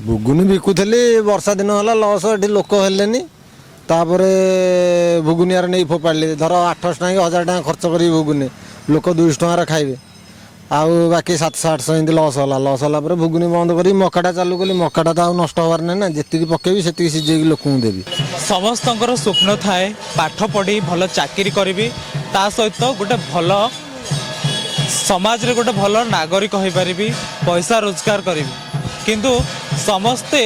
ଭୁଗୁନି ବିକୁଥିଲି ବର୍ଷା ଦିନ ହେଲା ଲସ୍ ଏଠି ଲୋକ ହେଲେନି ତାପରେ ଭୁଗୁନିଆରେ ନେଇ ଫୋପାଡ଼ିଲି ଧର 800 ଟଙ୍କା କି 1000 ଟଙ୍କା ଖର୍ଚ୍ଚ କରିବି ଭୁଗୁନି ଲୋକ 200 ଟଙ୍କାରେ ଖାଇବେ ଆଉ ବାକି 700 800 ଏମିତି ଲସ୍ ହେଲା ପରେ ଭୁଗୁନି ବନ୍ଦ କରି ମକାଟା ଚାଲୁ କଲି ମକାଟା ତ ଆଉ ନଷ୍ଟ ହେବାର ନାହିଁ ନା ଯେତିକି ପକେଇବି ସେତିକି ସିଝେଇକି ଲୋକଙ୍କୁ ଦେବି। ସମସ୍ତଙ୍କର ସ୍ୱପ୍ନ ଥାଏ ପାଠ ପଢ଼ି ଭଲ ଚାକିରି କରିବି ତା ସହିତ ଗୋଟେ ଭଲ ସମାଜରେ ଗୋଟେ ଭଲ ନାଗରିକ ହୋଇପାରିବି ପଇସା ରୋଜଗାର କରିବି କିନ୍ତୁ ସମସ୍ତେ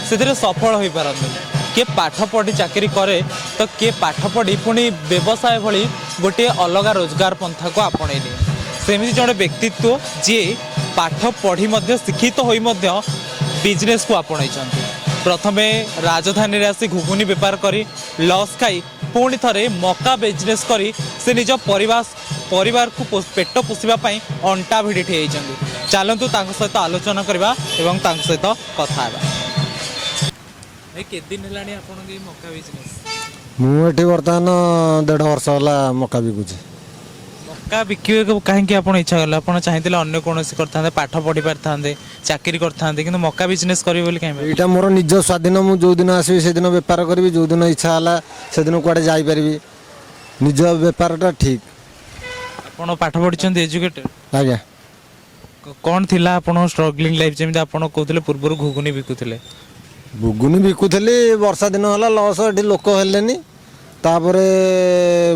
ସେଥିରେ ସଫଳ ହୋଇପାରନ୍ତିନି। କିଏ ପାଠ ପଢ଼ି ଚାକିରି କରେ ତ କିଏ ପାଠ ପଢ଼ି ପୁଣି ବ୍ୟବସାୟ ଭଳି ଗୋଟିଏ ଅଲଗା ରୋଜଗାର ପନ୍ଥାକୁ ଆପଣେଇ ନିଏ। ସେମିତି ଜଣେ ବ୍ୟକ୍ତିତ୍ୱ ଯିଏ ପାଠ ପଢ଼ି ମଧ୍ୟ ଶିକ୍ଷିତ ହୋଇ ମଧ୍ୟ ବିଜନେସକୁ ଆପଣେଇଛନ୍ତି। ପ୍ରଥମେ ରାଜଧାନୀରେ ଆସି ଘୁଗୁନି ବେପାର କରି ଲସ୍ ଖାଇ ପୁଣି ଥରେ ମକା ବିଜନେସ୍ କରି ସେ ନିଜ ପରିବାରକୁ ପେଟ ପୋଷିବା ପାଇଁ ଅଣ୍ଟା ଭିଡ଼ି ଠିଆ ହେଇଛନ୍ତି। ଚାଲନ୍ତୁ ତାଙ୍କ ସହିତ ଆଲୋଚନା କରିବା ଏବଂ ତାଙ୍କ ସହିତ କଥା ହେବା। ଭାଇ କେତେ ଦିନ ହେଲାଣି ଆପଣଙ୍କ ଏଇ ମକା ବିଜନେସ୍? ମୁଁ ଏଠି ବର୍ତ୍ତମାନ 1.5 ବର୍ଷ ହେଲା ମକା ବିକୁଛି। ମକା ବିକିବାକୁ କାହିଁକି ଆପଣ ଇଚ୍ଛା କଲେ? ଆପଣ ଚାହିଁଥିଲେ ଅନ୍ୟ କୌଣସି କରିଥାନ୍ତେ ପାଠ ପଢ଼ି ପାରିଥାନ୍ତେ ଚାକିରି କରିଥାନ୍ତେ କିନ୍ତୁ ମକା ବିଜନେସ୍ କରିବେ ବୋଲି କାହିଁକି? ଏଇଟା ମୋର ନିଜ ସ୍ୱାଧୀନ ମୁଁ ଯେଉଁଦିନ ଆସିବି ସେଦିନ ବେପାର କରିବି ଯେଉଁଦିନ ଇଚ୍ଛା ହେଲା ସେଦିନ କୁଆଡ଼େ ଯାଇପାରିବି ନିଜ ବେପାରଟା ଠିକ୍। ଆପଣ ପାଠ ପଢ଼ିଛନ୍ତି ଏଜୁକେଟେଡ୍? ଆଜ୍ଞା। କ'ଣ ଥିଲା ଆପଣଙ୍କ ଷ୍ଟ୍ରଗଲିଂ ଲାଇଫ୍ ଯେମିତି ଆପଣ କହୁଥିଲେ ପୂର୍ବରୁ ଘୁଗୁନି ବିକୁଥିଲେ? ଭୁଗୁନି ବିକୁଥିଲି ବର୍ଷା ଦିନ ହେଲା ଲସ୍ ଏଠି ଲୋକ ହେଲେନି ତାପରେ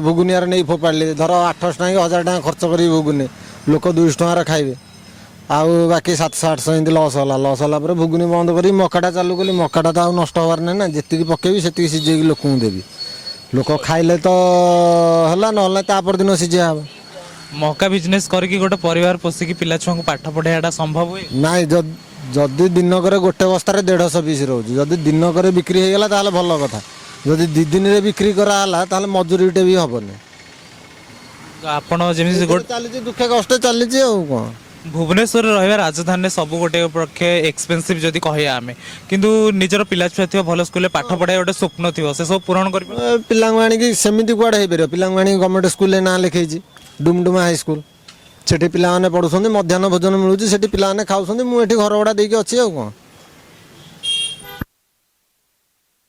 ଭୁଗୁନିଆରେ ନେଇ ଫୋପାଡ଼ିଲି ଧର 800 ଟଙ୍କା କି 1000 ଟଙ୍କା ଖର୍ଚ୍ଚ କରିବି ଭୁଗୁନି ଲୋକ 200 ଟଙ୍କାରେ ଖାଇବେ ଆଉ ବାକି 700 800 ଏମିତି ଲସ୍ ହେଲା ପରେ ଭୁଗୁନି ବନ୍ଦ କରି ମକାଟା ଚାଲୁ କଲି ମକାଟା ତ ଆଉ ନଷ୍ଟ ହେବାର ନାହିଁ ନା ଯେତିକି ପକେଇବି ସେତିକି ସିଝେଇକି ଲୋକଙ୍କୁ ଦେବି ଲୋକ ଖାଇଲେ ତ ହେଲା ନହେଲେ ତା ପରଦିନ ସିଝା ହେବ। ମକା ବିଜନେସ୍ କରିକି ଗୋଟେ ପରିବାର ପୋଷିକି ପିଲା ଛୁଆଙ୍କୁ ପାଠ ପଢ଼ାଇବାଟା ସମ୍ଭବ ହୁଏ? ନାଇଁ ଯଦି ଦିନକରେ ଗୋଟେ ବସ୍ତାରେ 150 ପିସ୍ ରହୁଛି ଯଦି ଦିନକରେ ବିକ୍ରି ହେଇଗଲା ତାହେଲେ ଭଲ କଥା ଯଦି 2 ଦିନରେ ବିକ୍ରି କରାହେଲା ତାହେଲେ ମଜୁରୀଟେ ବି ହେବନି। ଆପଣ ଯେମିତି ଚାଲିଛି ଦୁଃଖେ କষ্টେ ଚାଲିଛି ଆଉ କ'ଣ। ଭୁବନେଶ୍ୱରରେ ରହିବା ରାଜଧାନୀରେ ସବୁ ଗୋଟେ ପକ୍ଷେ ଏକ୍ସପେନ୍ସିଭ୍ ଯଦି କହିବା ଆମେ କିନ୍ତୁ ନିଜର ପିଲା ଛୁଆ ଥିବ ଭଲ ସ୍କୁଲରେ ପାଠ ପଢ଼ାଇବା ଗୋଟେ ସ୍ୱପ୍ନ ଥିବ ସେସବୁ ପୂରଣ କରିବ। ପିଲାଙ୍କୁ ଆଣିକି ସେମିତି କୁଆଡ଼େ ହେଇପାରିବ ପିଲାଙ୍କୁ ଆଣିକି ଗଭର୍ଣ୍ଣମେଣ୍ଟ ସ୍କୁଲରେ ନାଁ ଲେଖେଇଛି ଡୁମଡୁମା ହାଇସ୍କୁଲ ସେଠି ପିଲାମାନେ ପଢ଼ୁଛନ୍ତି ମଧ୍ୟାହ୍ନ ଭୋଜନ ମିଳୁଛି ସେଠି ପିଲାମାନେ ଖାଉଛନ୍ତି ମୁଁ ଏଠି ଘର ଭଡ଼ା ଦେଇକି ଅଛି ଆଉ କ'ଣ।